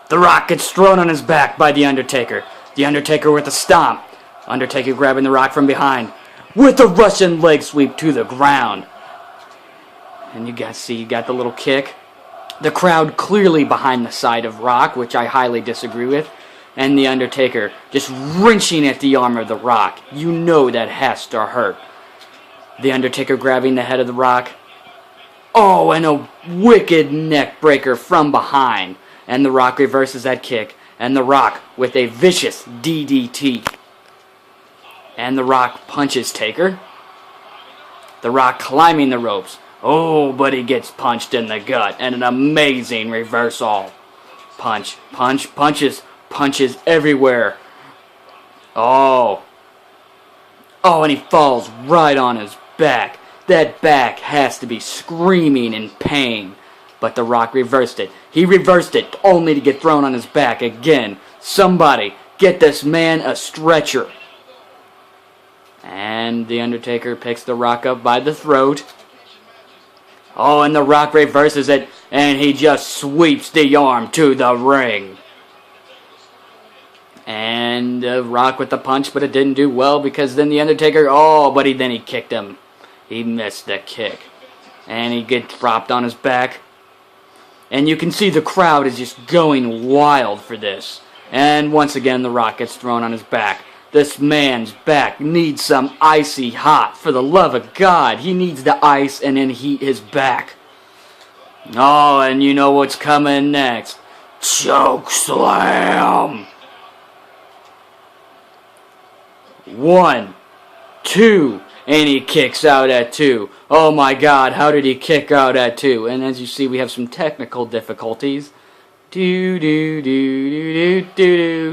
The Rock gets thrown on his back by The Undertaker. The Undertaker with a stomp. Undertaker grabbing The Rock from behind with a Russian leg sweep to the ground. And you guys see, you got the little kick. The crowd clearly behind the side of Rock, which I highly disagree with. And The Undertaker just wrenching at the arm of The Rock. You know that has to hurt. The Undertaker grabbing the head of The Rock. Oh, and a wicked neck breaker from behind. And The Rock reverses that kick. And The Rock with a vicious DDT. And The Rock punches Taker. The Rock climbing the ropes. Oh, but he gets punched in the gut. And an amazing reversal. Punch, punch, punches, punches everywhere. Oh. Oh, and he falls right on his back. That back has to be screaming in pain. But The Rock reversed it. He reversed it only to get thrown on his back again. Somebody, get this man a stretcher. And The Undertaker picks The Rock up by the throat. Oh, and The Rock reverses it, and he just sweeps the arm to the ring. And The Rock with the punch, but it didn't do well because then The Undertaker, then he kicked him. He missed the kick. And he gets dropped on his back. And you can see the crowd is just going wild for this. And once again, The Rock gets thrown on his back. This man's back needs some icy hot. For the love of God, he needs the ice and then heat his back. Oh, and you know what's coming next. Choke slam. 1, 2, and he kicks out at 2. Oh my God, how did he kick out at 2? And as you see, we have some technical difficulties.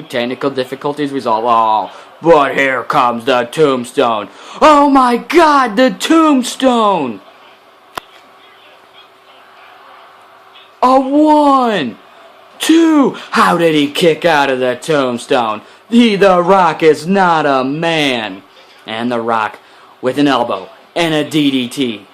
Technical difficulties resolved. Oh, but here comes the tombstone. Oh my God, the tombstone! A 1, 2. How did he kick out of the tombstone? The Rock is not a man. And The Rock with an elbow and a DDT.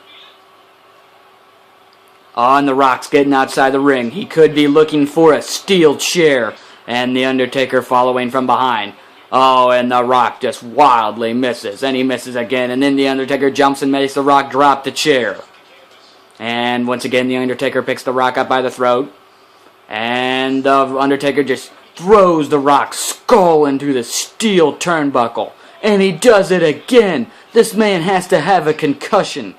Oh, and The Rock's getting outside the ring. He could be looking for a steel chair. And The Undertaker following from behind. Oh, and The Rock just wildly misses. And he misses again. And then The Undertaker jumps and makes The Rock drop the chair. And once again, The Undertaker picks The Rock up by the throat. And The Undertaker just throws The Rock's skull into the steel turnbuckle. And he does it again. This man has to have a concussion.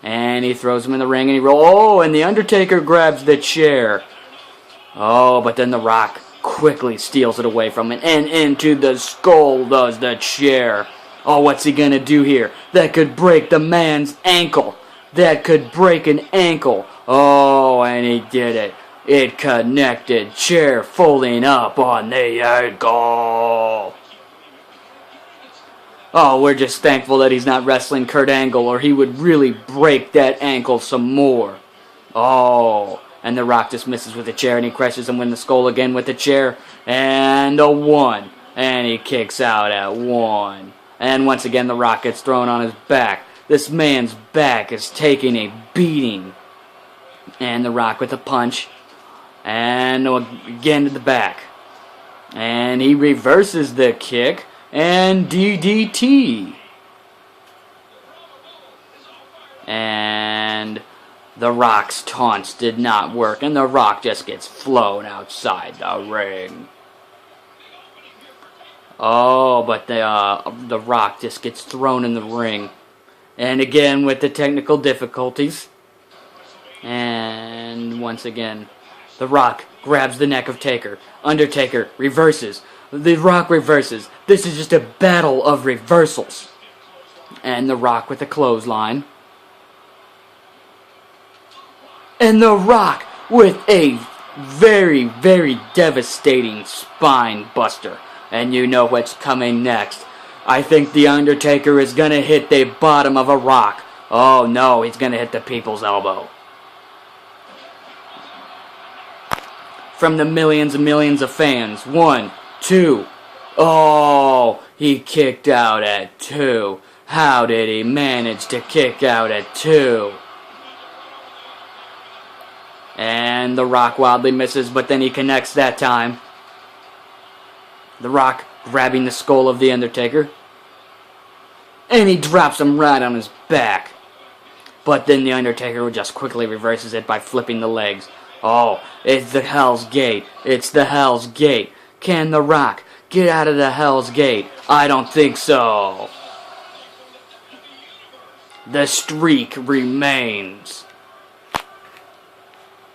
And he throws him in the ring and he rolls. Oh, and The Undertaker grabs the chair. Oh, but then The Rock quickly steals it away from him. And into the skull does the chair. Oh, what's he going to do here? That could break the man's ankle. That could break an ankle. Oh, and he did it. It connected. Chair folding up on the ankle. Oh, we're just thankful that he's not wrestling Kurt Angle, or he would really break that ankle some more. Oh, and The Rock just misses with the chair, and he crushes him in the skull again with the chair. And a 1. And he kicks out at 1. And once again, The Rock gets thrown on his back. This man's back is taking a beating. And The Rock with a punch. And again to the back. And he reverses the kick. And DDT. And The Rock's taunts did not work. And The Rock just gets flown outside the ring. Oh, but the Rock just gets thrown in the ring. And again with the technical difficulties. And once again, The Rock grabs the neck of Taker. Undertaker reverses. The Rock reverses. This is just a battle of reversals. And The Rock with a clothesline. And The Rock with a very, very devastating spine buster. And you know what's coming next. I think The Undertaker is going to hit the bottom of a rock. Oh no, he's going to hit the people's elbow. From the millions and millions of fans. 1, 2. Oh, he kicked out at 2. How did he manage to kick out at 2? And And The Rock wildly misses, but then he connects that time. The Rock grabbing the skull of The Undertaker. And he drops him right on his back. But then The Undertaker just quickly reverses it by flipping the legs. Oh, it's the Hell's Gate. It's the Hell's Gate. Can The Rock get out of the Hell's Gate? I don't think so. The streak remains.